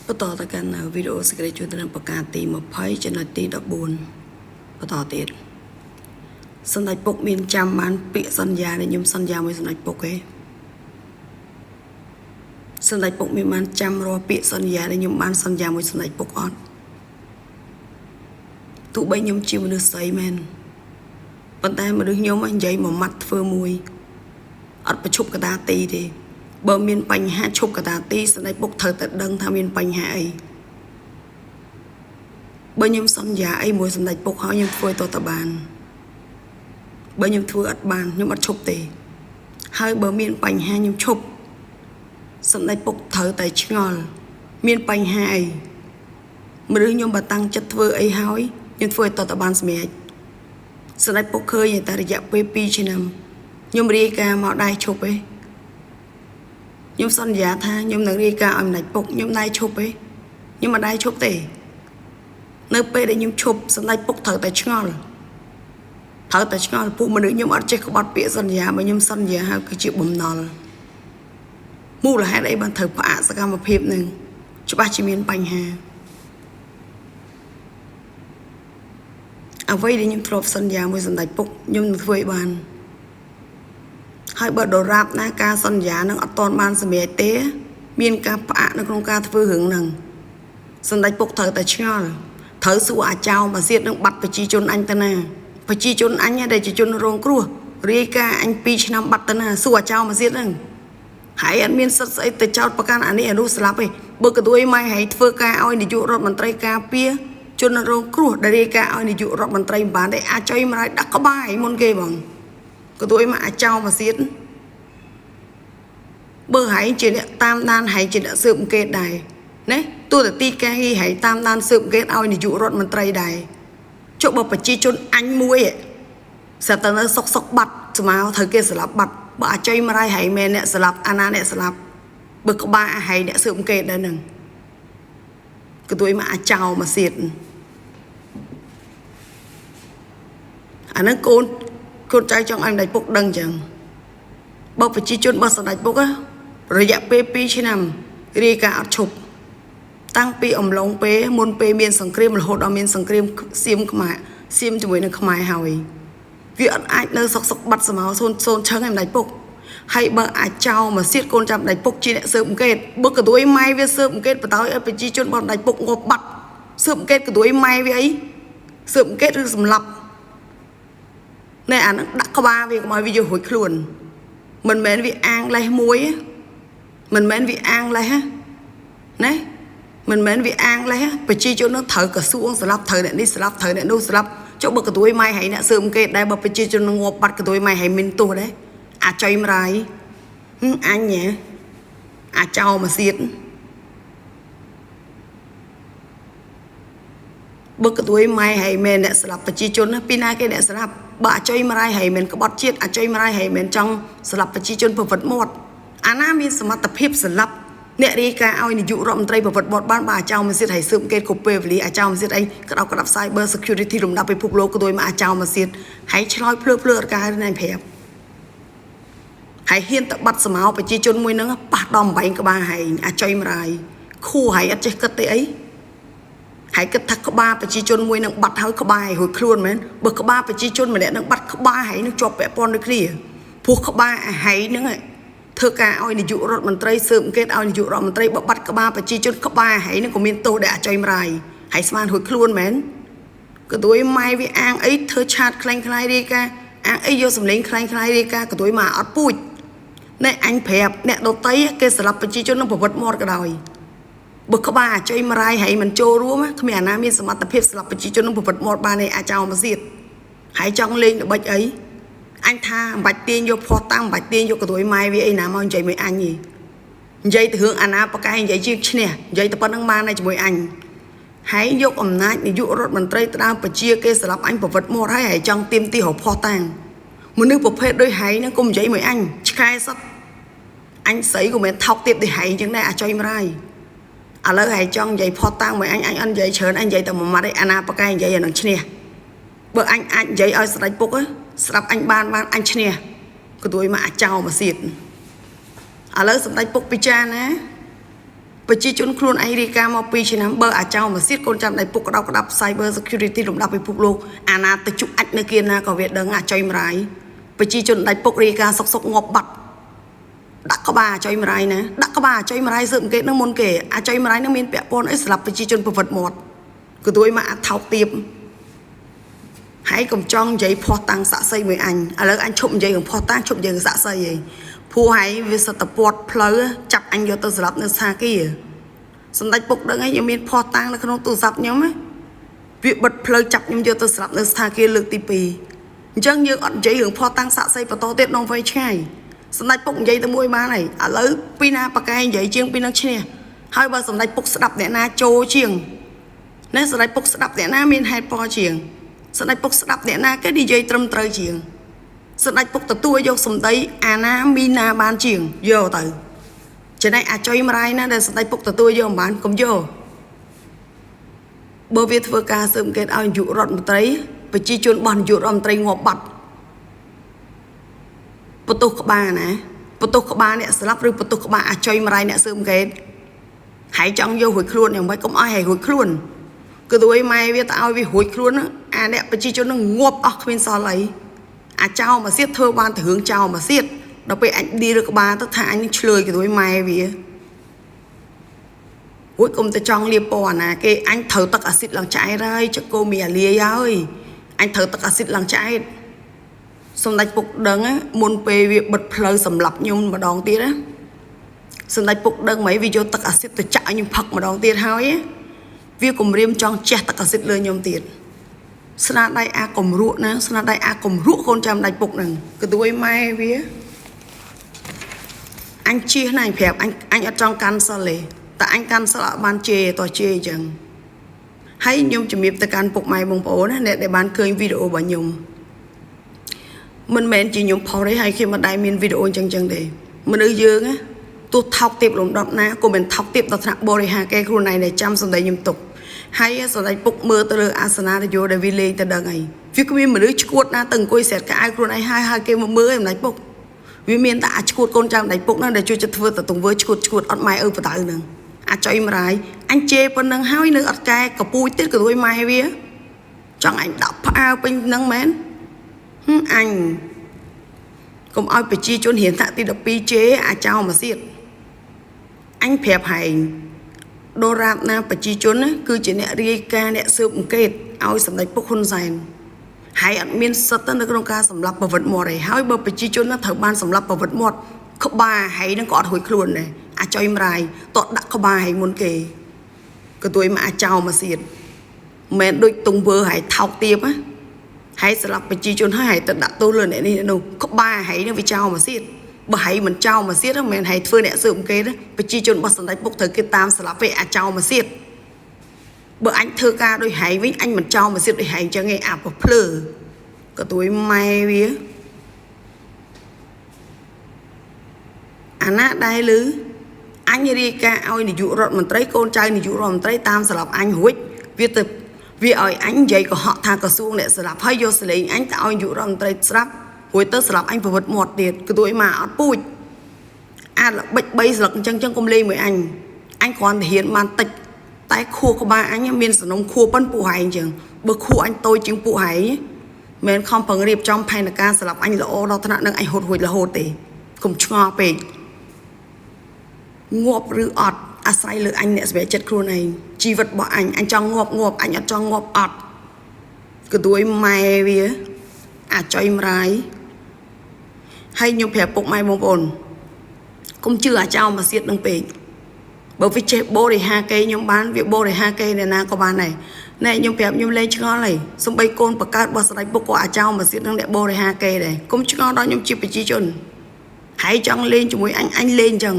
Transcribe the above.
បន្តទៅកាន់វីដេអូសេចក្តីជួយទៅនឹងប្រការទី20ចំណុចទី14បន្តទៀតសម្ដេចពុកមានចាំបានពាក្យសន្យាដែលខ្ញុំសន្យាមួយសម្ដេចពុកទេសម្ដេចពុកមានបានចាំរាល់ពាក្យសន្យាដែលខ្ញុំបានសន្យាមួយសម្ដេចពុកអត់ទោះបីខ្ញុំជាមនុស្សស្រីមែនប៉ុន្តែមនុស្សខ្ញុំនិយាយមួយម៉ាត់ធ្វើមួយអត់ប្រឈប់កតាទីទេបើមានបញ្ហាឈប់កតាទីសម្ដេចពុកត្រូវតែដឹងថាមានបញ្ហាអីបើខ្ញុំសន្យាអីមួយសម្ដេចពុកហើយខ្ញុំធ្វើទៅតបានបើខ្ញុំធ្វើអត់បានខ្ញុំអត់ឈប់ទេហើយបើមានបញ្ហាខ្ញុំឈប់សម្ដេចពុកត្រូវតែឆ្ងល់មានបញ្ហាអីមនុស្សខ្ញុំបើតាំងចិត្តធ្វើអីហើយខ្ញុំធ្វើទៅតបានសម្រេចសម្ដេចពុកឃើញតែរយៈពេល2ឆ្នាំខ្ញុំរាយការណ៍មកដៃឈប់ទេខ្ញុំសន្យាថាខ្ញុំនឹងរាយការណ៍ឲ្យម្ដេចពុកខ្ញុំដៃឈប់ទេខ្ញុំមិនដៃឈប់ទេនៅពេលដែលខ្ញុំឈប់សម្ដេចពុកត្រូវតែឆ្ងល់ពួកមនុស្សខ្ញុំអត់ចេះក្បត់ពាក្យសន្យាបើខ្ញុំសន្យាហើយគឺជាបំណុលមូលហេតុអីបានត្រូវផ្អាកសកម្មភាពនឹងច្បាស់ជាមានបញ្ហាអ្វីដែលខ្ញុំធ្លាប់សន្យាមួយសម្ដេចពុកខ្ញុំនឹងធ្វើឲ្យបានហើយបើដរាបណាការសន្យានឹងអត់ទាន់បានសម្រេចទេមានការផ្អាកនៅក្នុងការធ្វើរឿងហ្នឹងសម្ដេចពុកត្រូវតែឆ្ងល់ត្រូវសួរអាចោមកសៀតនឹងបាត់ប្រជាជនអញទៅណាប្រជាជនអញដែលជាជនរងគ្រោះរាយការណ៍អញ2ឆ្នាំបាត់ទៅណាសួរអាចោមកសៀតហ្នឹងហើយអត់មានសិទ្ធិស្អីទៅចោទប្រកាន់អានេះអានោះស្លាប់ទេបើកទួយម៉ែហើយធ្វើការឲ្យនាយករដ្ឋមន្ត្រីការពារជនរងគ្រោះដែលរាយការណ៍ឲ្យនាយករដ្ឋមន្ត្រីមិនបានទេអាចុយម្ដាយដាក់ក្បាយមុនគេបងកទួយមកអាចោមកសៀតបើហើយជាអ្នកតាមដានហើយជាអ្នកស៊ើបអង្កេតដែរណាទូទៅទីការងារហើយតាមដានស៊ើបអង្កេតឲ្យនាយករដ្ឋមន្ត្រីដែរចុះបើប្រជាជនអញមួយស្រាប់តែនៅសុកបាត់ស្មាត្រូវគេស្លាប់បាត់បើអាចុយម្ដាយហើយមែនអ្នកស្លាប់អាណាអ្នកស្លាប់បើក្បាលហើយអ្នកស៊ើបអង្កេតដែរហ្នឹងកទួយមកអាចោមកសៀតអាហ្នឹងកូនចៅចង់ឲ្យម្ដាយពុកដឹងចឹងបើប្រជាជនរបស់សម្ដេចពុករយៈពេល2ឆ្នាំរាយការណ៍អត់ឈប់តាំងពីអំឡុងពេលមុនពេលមានសង្គ្រាមរហូតដល់មានសង្គ្រាមសៀមជាមួយនឹងខ្មែរហើយវាអត់អាចនៅសុកបាត់ស្មៅសូនឆឹងឯម្ដាយពុកហើយបើអាចោមកសៀតកូនចាំម្ដាយពុកជាអ្នកស៊ើបអង្កេតបើកទួយម៉ែវាស៊ើបអង្កេតបតើឲ្យប្រជាជនរបស់ម្ដាយពុកងប់បាត់ស៊ើបអង្កេតកទួយម៉ែវាអីស៊ើបអង្កេតឬសម្លាប់ណែអានឹងដាក់ក្បាលវាកុំឲ្យវាយករួចខ្លួនមិនមែនវាអាងលេះមួយមិនមែនវាអាងលេះណាមិនមែនវាអាងលេះប្រជាជននឹងត្រូវក្រសួងស្លាប់ត្រូវអ្នកនេះស្លាប់ត្រូវអ្នកនោះស្លាប់ចុះបើកទួយម៉ែហើយអ្នកស៊ើបអង្កេតដែរបើប្រជាជននឹងងាប់បាត់កទួយម៉ែហើយមានទោសដែរអាចុយម្ដាយអញអាចោមកសៀតបើកទួយម៉ែហើយមែនអ្នកស្លាប់ប្រជាជនពីណាគេអ្នកស្លាប់បើអាចុយម្ដាយហើយមែនក្បត់ជាតិអាចុយម្ដាយហើយមែនចង់ស្លាប់ប្រជាជនប្រវត្តិមាត់អាណាមានសមត្ថភាពស្លាប់អ្នករាយការណ៍ឲ្យនាយករដ្ឋមន្ត្រីប្រវត្តិមាត់បានបើអាចោមកសៀតហើយស៊ើបអង្កេតគ្រប់ពេលវេលាអាចោមកសៀតអីក្តាប់ Cyber Security រំដាប់ពិភពលោកក៏ដោយមកអាចោមកសៀតហើយឆ្លើយភ្លើអត់ការណែប្រាប់ហើយហ៊ានទៅបាត់ស្មៅប្រជាជនមួយហ្នឹងប៉ះដល់បំបែងក្បាលហើយអាចុយម្ដាយខួរហើយអត់ចេះគិតទេអីហើយគិតថាក្បាលប្រជាជនមួយនឹងបាត់ហើយក្បាលរួចខ្លួនមែនបើក្បាលប្រជាជនម្នាក់នឹងបាត់ក្បាលហើយនឹងជាប់ពាក់ព័ន្ធដូចគ្នាព្រោះក្បាលហើយនឹងធ្វើការឲ្យនាយករដ្ឋមន្ត្រីស៊ើបអង្កេតឲ្យនាយករដ្ឋមន្ត្រីបើបាត់ក្បាលប្រជាជនក្បាលហើយនឹងក៏មានទោសដែរអាចុយម្ដាយហើយស្មានរួចខ្លួនមែនក៏ទួយម៉ែវាអាងអីធ្វើឆាតខ្លាញ់ខ្លាយរាយការណ៍អាងអីយកសម្លេងខ្លាញ់ខ្លាយរាយការណ៍ក៏ទួយមកអត់ពូជណែអញប្រាប់អ្នកដតីគេស្លាប់ប្រជាជននឹងប្រវត្តិមាត់ក៏ដោយបើក្បាលអាចុយម្ដាយហើយមិនចូលរួមគ្មានអាណាមានសមត្ថភាពស្លាប់ប្រជាជននឹងប្រវត្តិមាត់បានឯអាចោមកសៀតហើយចង់លេងល្បិចអីអញថាមិនបាច់ទាញយកផោះតាំងមិនបាច់ទាញយកកទួយម៉ែវាអីណាមកនិយាយមួយអញទេនិយាយទៅរឿងអាណាប្រកែនិយាយជាឈ្នះនិយាយទៅប៉ុណ្្នឹងបានតែជាមួយអញហើយយកអំណាចនាយករដ្ឋមន្ត្រីទៅដើមប្រជាគេស្លាប់អញប្រវត្តិមាត់ហើយចង់ទាមទាររផោះតាំងមនុស្សប្រភេទដូចហៃហ្នឹងកុំនិយាយមួយអញឆ្កែសឹកអញស្រីក៏មិនថោកទៀតទៅហៃអញ្ចឹងដែរអាចុយម្ដាយឥឡូវហើយចង់និយាយផោះតាំងមួយអញអត់និយាយច្រើនអញនិយាយតែមួយម៉ាត់ឯអាណាប្រកែនិយាយអានឹងឈ្នះបើអញអាចនិយាយឲ្យស្ដេចពុកស្រាប់អញបានអញឈ្នះក៏ទួយមកអាចោមកសៀតឥឡូវសម្ដេចពុកពិចារណា ប្រជាជនខ្លួនឯងរាយការណ៍មកពីឆ្នាំបើអាចោមកសៀតកូនចាំដៃពុកក្តោបក្តាប់ Cyber Security លំដាប់ពិភពលោកអាណាទៅជុអាចនៅគៀនណាក៏វាដឹងអាចុយមរាយប្រជាជនដៃពុករាយការណ៍សុកងាប់បាត់ដាក់ក្បាលអាចុយមរាយណាដាក់ក្បាលអាចុយមរាយស៊ើបអង្កេតនឹងមុនគេអាចុយមរាយនឹងមានពាក់ព័ន្ធអីសម្រាប់ប្រជាជនប្រវត្តិមាត់គឺទួយមកអាថោកទៀបហើយកុំចង់និយាយផោះតាំងសាក់សីមួយអញឥឡូវអញឈប់និយាយរឿងផោះតាំងឈប់និយាយរឿងសាក់សីឯងព្រោះហើយវាសតពតផ្លូវចាប់អញយកទៅស្លាប់នៅស្ថាគារសម្ដេចពុកដឹងឯងខ្ញុំមានផោះតាំងនៅក្នុងទូរស័ព្ទខ្ញុំវាបិទផ្លូវចាប់ខ្ញុំយកទៅស្លាប់នៅស្ថាគារលើកទី2អញ្ចឹងយើងអត់និយាយរឿងផោះតាំងសាក់សីបន្តទៀតក្នុងវ័យឆ្ងាយសម្ដេចពុកនិយាយទៅមួយបានហើយឥឡូវពីណាប៉ាកែនិយាយជាងពីនឹងឈ្នះហើយបើសម្ដេចពុកស្ដាប់អ្នកណាចូលជាងណាសម្ដេចពុកស្ដាប់អ្នកណាមានហេតុផលជាងសម្ដេចពុកស្ដាប់អ្នកណាគេនិយាយត្រឹមត្រូវជាងសម្ដេចពុកទទួលយកសម្ដីអាណាមីណាបានជាងយកទៅចំណែកអាចុយមរាយណាដែលសម្ដេចពុកទទួលយកមិនបានកុំយកបើវាធ្វើការស៊ើបអង្កេតឲ្យនាយករដ្ឋមន្ត្រីប្រជាជនរបស់នាយករដ្ឋមន្ត្រីងាប់បាត់បន្ទោសក្បាលណាបន្ទោសក្បាលអ្នកស្លាប់ឬបន្ទោសក្បាលអាចុយមរាយអ្នកស៊ើបអង្កេតហើយចង់យករួចខ្លួនយ៉ាងម៉េចកុំឲ្យឲ្យរួចខ្លួនគឺទួយម៉ែវាទៅឲ្យវារួចខ្លួនអាអ្នកប្រជាជននឹងងាប់អស់គ្មានសល់អីអាចោមកសៀតធ្វើបានទៅរឿងចោមកសៀតដល់ពេលអញឌីរក្បាលទៅថាអញនឹងឆ្លើយគឺទួយម៉ែវារួចកុំទៅចង់លៀបពណ៌ណាគេអញត្រូវទឹកអាស៊ីតឡើងឆ្អែតហើយចកូមីអាលាយហើយអញត្រូវទឹកអាស៊ីតឡើងឆ្អែតសម្ដេចពុកដឹងមុនពេលវាបិទផ្លូវសម្លាប់ខ្ញុំម្ដងទៀតណាសម្ដេចពុកដឹងហ្មងវាយកទឹកអាស៊ីតទៅចាក់ឲ្យខ្ញុំផឹកម្ដងទៀតហើយវាគំរាមចង់ជះទឹកអាស៊ីតលើខ្ញុំទៀតស្នាដៃអាកំរក់ណាស្នាដៃអាកំរក់កូនចាំដៃពុកហ្នឹងគឺទួយម៉ែវាអញជៀសណាអញប្រាប់អញអត់ចង់កាន់សិលទេតែអញកាន់សិលអត់បានជេរតោះជេរអញ្ចឹងហើយខ្ញុំជំរាបទៅកាន់ពុកម៉ែបងប្អូនណាអ្នកដែលបានឃើញវីដេអូរបស់ខ្ញុំមិនមែនជាខ្ញុំផុសទេហើយខ្ញុំមិនដែលមានវីដេអូអញ្ចឹងទេមនុស្សយើងណាទោះថោកទាបលំដាប់ណាក៏មិនថោកទាបដល់ថ្នាក់បរិហាគេខ្លួនឯងដែលចាំសម្ដីខ្ញុំទុកហើយសម្ដេចពុកមើលទៅលើអាសនានយោដែលវាលេងទៅដឹងអីវាគ្មានមនុស្សឈួតណាទៅអង្គុយស្រែតកៅខ្លួនឯងហើយគេមកមើលសម្ដេចពុកវាមានតែអាចឈួតកូនចាំសម្ដេចពុកហ្នឹងដែលជួយចិត្តធ្វើតែទង្វើឈួតអត់ម៉ែឪបដៅហ្នឹងអាចុយមរាយអញជេរប៉ុណ្្នឹងហើយនៅអត់កែកពូចទៀតក៏រួយម៉ែវាចង់អញដាក់ផ្អើពេញហ្នឹងមែនអញកុំឲ្យប្រជាជនរៀនថ្នាក់ទី12ជេរអាចោមកសៀតអញប្រាប់ហែងដរាបណាប្រជាជនគឺជាអ្នករាយការណ៍អ្នកស៊ើបអង្កេតឲ្យសម្ដេចពុកហ៊ុនសែនហើយអត់មានសិទ្ធិនៅក្នុងការសម្លាប់ប្រវត្តិមាត់ទេហើយបើប្រជាជនត្រូវបានសម្លាប់ប្រវត្តិមាត់ក្បាលហើយនឹងក៏អត់រួចខ្លួនដែរអាចុយមរាយតតដាក់ក្បាលហើយមុនគេក៏ទួយមកអាចោមកសៀតមិនដូចទង្វើហើយថោកទាបណាហើយសម្លាប់ប្រជាជនហើយទៅដាក់ទោសលើអ្នកនេះនោះក្បាលហើយនឹងវាចោមកសៀតបើហើយមិនចោមកសៀតមិនមែនហើយធ្វើអ្នកស៊ើបអង្កេតប្រជាជនរបស់សម្ដេចពុកត្រូវគេតាមស្លាប់ពេលអាចោមកសៀតបើអញធ្វើការដោយហើយវិញអញមិនចោមកសៀតដោយហើយអញ្ចឹងឯងអាប្រភ្លើក៏ទួយម៉ែវាអាណាដែរលឺអញរាយការណ៍ឲ្យនាយករដ្ឋមន្ត្រីកូនចៅនាយករដ្ឋមន្ត្រីតាមស្លាប់អញរួចវាទៅវាឲ្យអញនិយាយកុហកថាក្រសួងអ្នកស្លាប់ហើយយកសលេងអញទៅឲ្យនាយករដ្ឋមន្ត្រីស្រាប់រួចទៅស្លាប់អញប្រវត្តិមាត់ទៀតគឺទួយមកអត់ពូជអាល្បិច3ស្លឹកអញ្ចឹងកុំលេងមួយអញគ្រាន់តែហ៊ានបានតិចតែខួរក្បាលអញមានសំណុំខួរប៉ុនពួកហែងអញ្ចឹងបើខួរអញតូចជាងពួកហែងមិនខំប្រឹងរៀបចំផែនការស្លាប់អញល្អដល់ថ្នាក់នឹងអញហត់រួចរហូតទេកុំឆ្ងល់ពេកងាប់ឬអត់អាស្រ័យលើអញអ្នកសម្រេចចិត្តខ្លួនឯងជីវិតរបស់អញចង់ងាប់អញអត់ចង់ងាប់អត់គឺទួយម៉ែវាអាចុយមរាយហើយខ្ញុំប្រាប់ពុកម៉ែបងប្អូនកុំជឿអាចោមកសៀតនឹងពេកបើវាចេះបរិហាគេខ្ញុំបានវាបរិហាគេអ្នកណាក៏បានដែរណែខ្ញុំប្រាប់ខ្ញុំលេងឆ្ងល់ហើយសំបីកូនបកើតរបស់ស្ដេចពុកក៏អាចោមកសៀតនឹងអ្នកបរិហាគេដែរកុំឆ្ងល់ដល់ខ្ញុំជាប្រជាជនហើយចង់លេងជាមួយអញលេងអញ្ចឹង